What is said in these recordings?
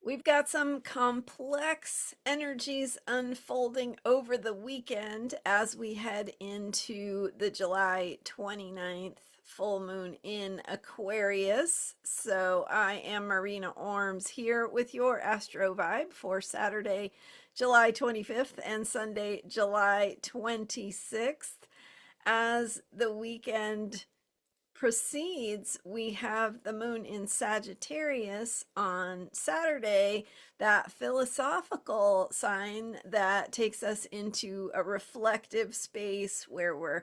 We've got some complex energies unfolding over the weekend as we head into the July 29th full moon in Aquarius. So I am Marina Orms here with your Astro Vibe for Saturday, July 25th and Sunday, July 26th. As the weekend proceeds, we have the moon in Sagittarius on Saturday, that philosophical sign that takes us into a reflective space where we're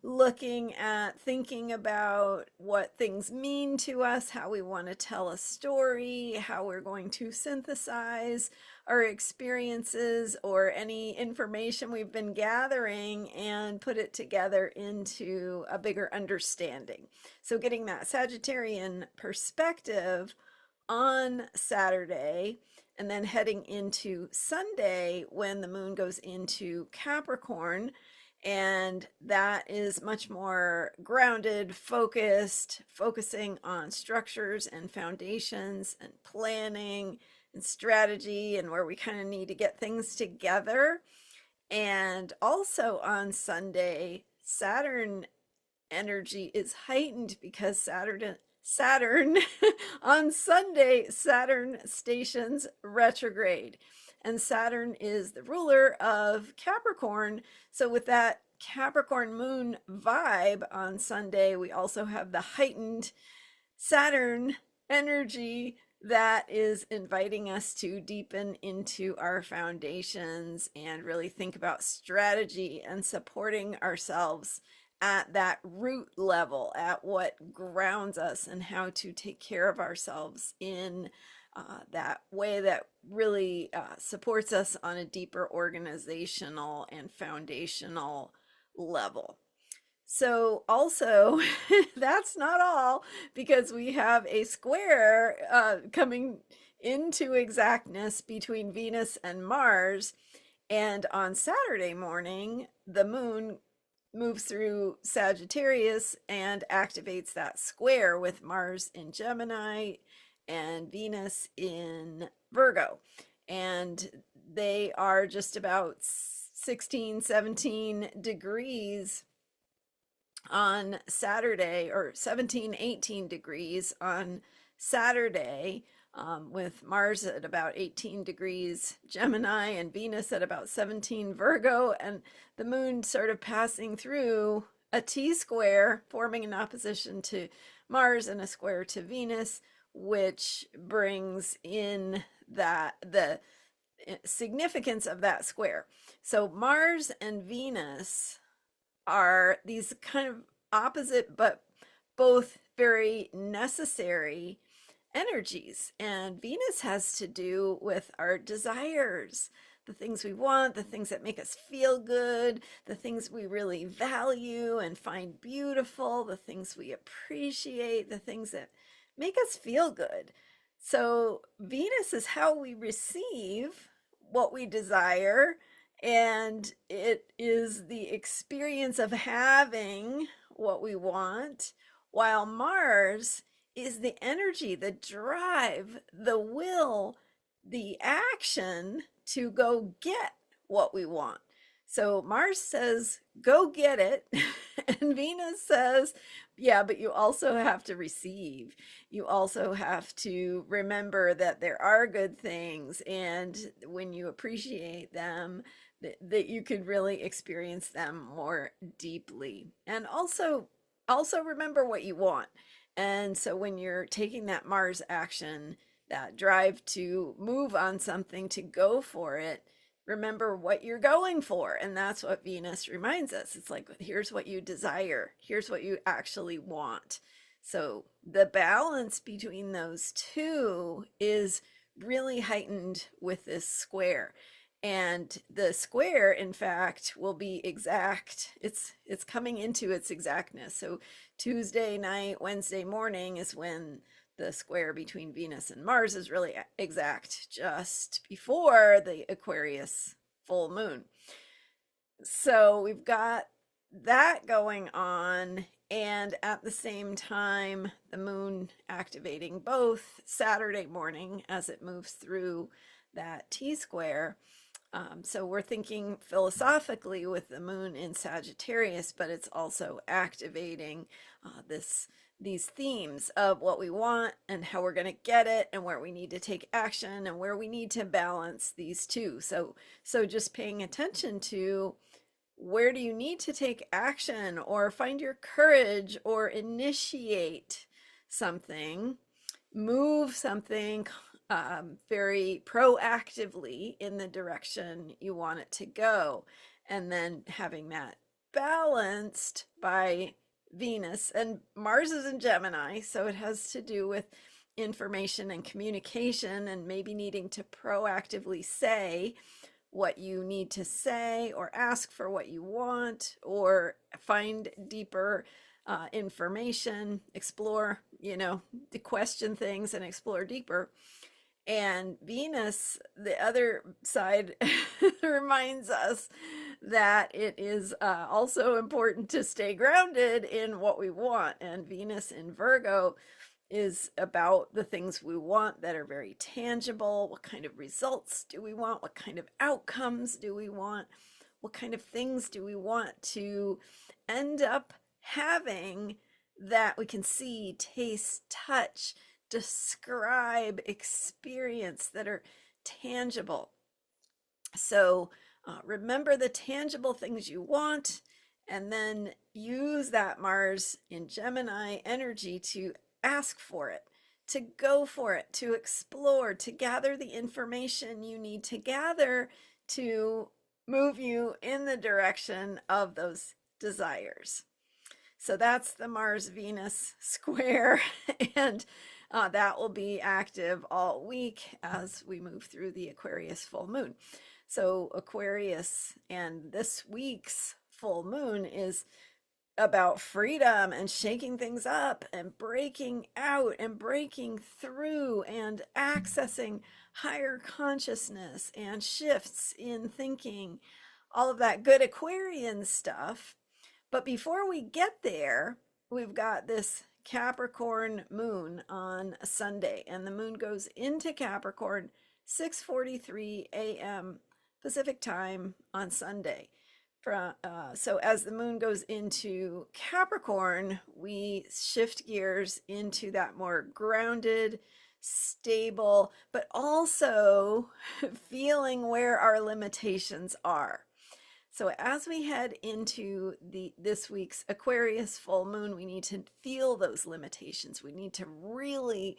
looking at thinking about what things mean to us, how we want to tell a story, how we're going to synthesize our experiences or any information we've been gathering and put it together into a bigger understanding. So getting that Sagittarian perspective on Saturday and then heading into Sunday when the moon goes into Capricorn, and that is much more grounded, focused, focusing on structures and foundations and planning and strategy and where we kind of need to get things together. And also on Sunday, Saturn energy is heightened because Saturn on Sunday, Saturn stations retrograde. And Saturn is the ruler of Capricorn. So with that Capricorn moon vibe on Sunday, we also have the heightened Saturn energy that is inviting us to deepen into our foundations and really think about strategy and supporting ourselves at that root level, at what grounds us and how to take care of ourselves in that way that really supports us on a deeper organizational and foundational level. So also, that's not all, because we have a square coming into exactness between Venus and Mars. And on Saturday morning, the moon moves through Sagittarius and activates that square with Mars in Gemini and Venus in Virgo. And they are just about 16, 17 degrees on Saturday, or 17, 18 degrees on Saturday, with Mars at about 18 degrees Gemini and Venus at about 17 Virgo, and the moon sort of passing through a T-square, forming an opposition to Mars and a square to Venus, which brings in that the significance of that square. So Mars and Venus are these kind of opposite but both very necessary energies. And Venus has to do with our desires, the things we want, the things that make us feel good, the things we really value and find beautiful, the things we appreciate, the things that make us feel good. So Venus is how we receive what we desire, and it is the experience of having what we want, while Mars is the energy, the drive, the will, the action to go get what we want. So Mars says, go get it. And Venus says, yeah, but you also have to receive. You also have to remember that there are good things. And when you appreciate them, that you could really experience them more deeply. And also remember what you want. And so when you're taking that Mars action, that drive to move on something, to go for it, remember what you're going for. And that's what Venus reminds us. It's like, here's what you desire. Here's what you actually want. So the balance between those two is really heightened with this square. And the square, in fact, will be exact. It's coming into its exactness. So Tuesday night, Wednesday morning is when the square between Venus and Mars is really exact, just before the Aquarius full moon. So we've got that going on. And at the same time, the moon activating both Saturday morning as it moves through that T-square. So we're thinking philosophically with the moon in Sagittarius, but it's also activating these themes of what we want and how we're going to get it, and where we need to take action and where we need to balance these two. So just paying attention to where do you need to take action or find your courage or initiate something, move something very proactively in the direction you want it to go. And then having that balanced by Venus, and Mars is in Gemini, so it has to do with information and communication, and maybe needing to proactively say what you need to say, or ask for what you want, or find deeper information, explore, to question things and explore deeper. And Venus, the other side, reminds us that it is also important to stay grounded in what we want. And Venus in Virgo is about the things we want that are very tangible. What kind of results do we want? What kind of outcomes do we want? What kind of things do we want to end up having that we can see, taste, touch, describe, experience, that are tangible? So remember the tangible things you want, and then use that Mars in Gemini energy to ask for it, to go for it, to explore, to gather the information you need to gather to move you in the direction of those desires. So that's the Mars-Venus square, and that will be active all week as we move through the Aquarius full moon. So Aquarius and this week's full moon is about freedom and shaking things up and breaking out and breaking through and accessing higher consciousness and shifts in thinking, all of that good Aquarian stuff. But before we get there, we've got this Capricorn moon on a Sunday, and the moon goes into Capricorn 6:43 a.m. Pacific time on Sunday. So as the moon goes into Capricorn, we shift gears into that more grounded, stable, but also feeling where our limitations are. So as we head into this week's Aquarius full moon, we need to feel those limitations. We need to really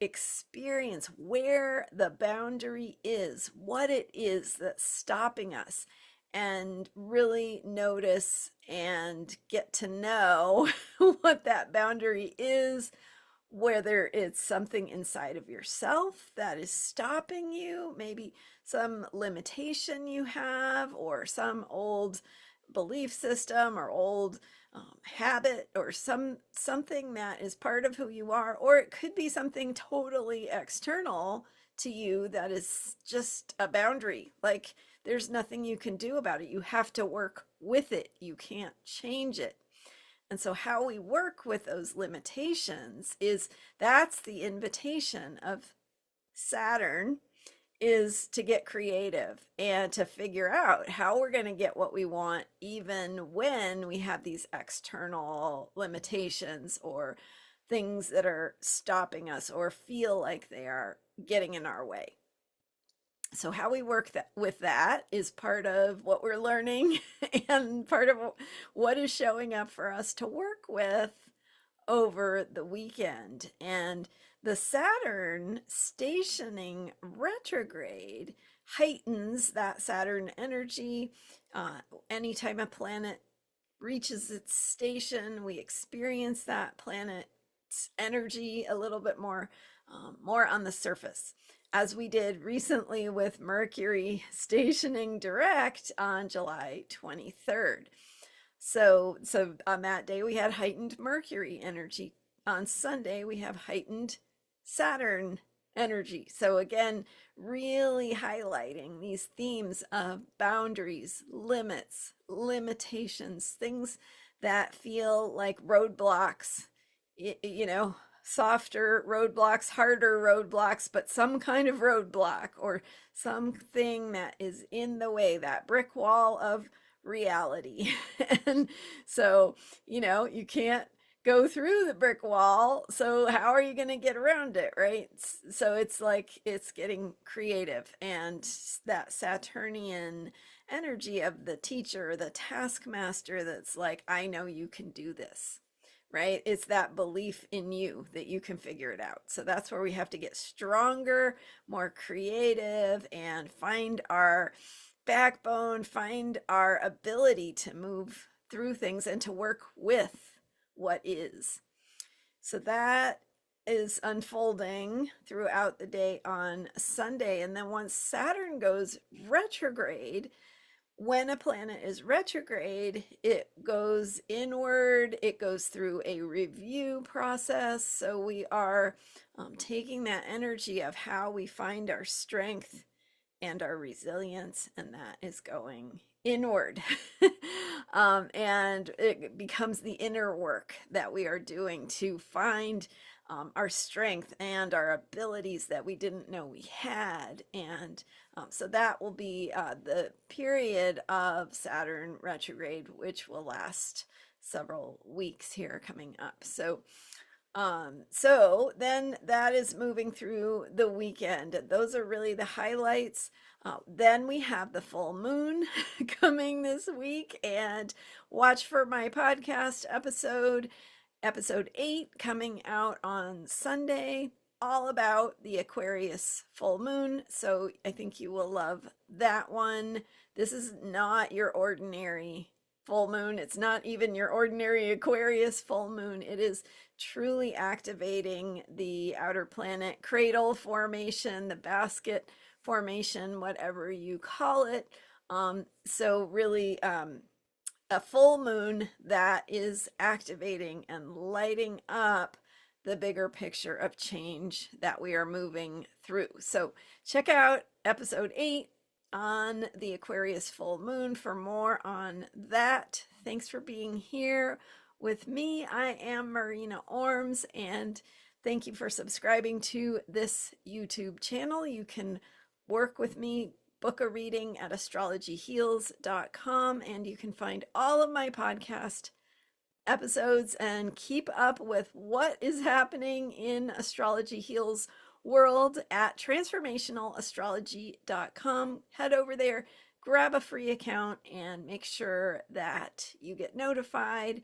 experience where the boundary is, what it is that's stopping us, and really notice and get to know what that boundary is, whether it's something inside of yourself that is stopping you, maybe some limitation you have, or some old belief system or old habit, or something that is part of who you are, or it could be something totally external to you that is just a boundary. Like there's nothing you can do about it. You have to work with it. You can't change it. And so how we work with those limitations that's the invitation of Saturn, is to get creative and to figure out how we're going to get what we want, even when we have these external limitations or things that are stopping us or feel like they are getting in our way. So how we work with that is part of what we're learning and part of what is showing up for us to work with over the weekend. And the Saturn stationing retrograde heightens that Saturn energy. Anytime a planet reaches its station, we experience that planet's energy a little bit more on the surface, as we did recently with Mercury stationing direct on July 23rd. So on that day, we had heightened Mercury energy. On Sunday, we have heightened Saturn energy. So again, really highlighting these themes of boundaries, limits, limitations, things that feel like roadblocks, softer roadblocks, harder roadblocks, but some kind of roadblock or something that is in the way, that brick wall of reality. And so, you can't go through the brick wall. So how are you going to get around it, right? So it's like it's getting creative, and that Saturnian energy of the teacher, the taskmaster that's like, I know you can do this, right? It's that belief in you that you can figure it out. So that's where we have to get stronger, more creative, and find our backbone, find our ability to move through things and to work with what is. So that is unfolding throughout the day on Sunday. And then once Saturn goes retrograde, when a planet is retrograde, it goes inward, it goes through a review process. So we are taking that energy of how we find our strength and our resilience, and that is going inward. And it becomes the inner work that we are doing to find our strength and our abilities that we didn't know we had. And so that will be the period of Saturn retrograde, which will last several weeks here coming up. So then that is moving through the weekend. Those are really the highlights. Then we have the full moon coming this week, and watch for my podcast episode 8 coming out on Sunday, all about the Aquarius full moon. So I think you will love that one. This is not your ordinary full moon. It's not even your ordinary Aquarius full moon. It is truly activating the outer planet cradle formation, the basket formation, whatever you call it. So really a full moon that is activating and lighting up the bigger picture of change that we are moving through. So check out episode 8 on the Aquarius full moon for more on that. Thanks for being here with me. I am Marina Orms, and thank you for subscribing to this YouTube channel. You can work with me, book a reading at astrologyheals.com, and you can find all of my podcast episodes and keep up with what is happening in Astrology Heals world at transformationalastrology.com. Head over there, grab a free account, and make sure that you get notified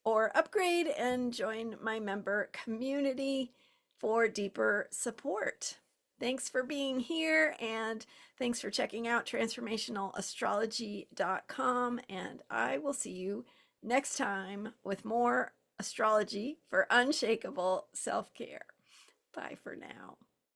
or upgrade and join my member community for deeper support. Thanks for being here, and thanks for checking out transformationalastrology.com, and I will see you next time with more astrology for unshakable self-care. Bye for now.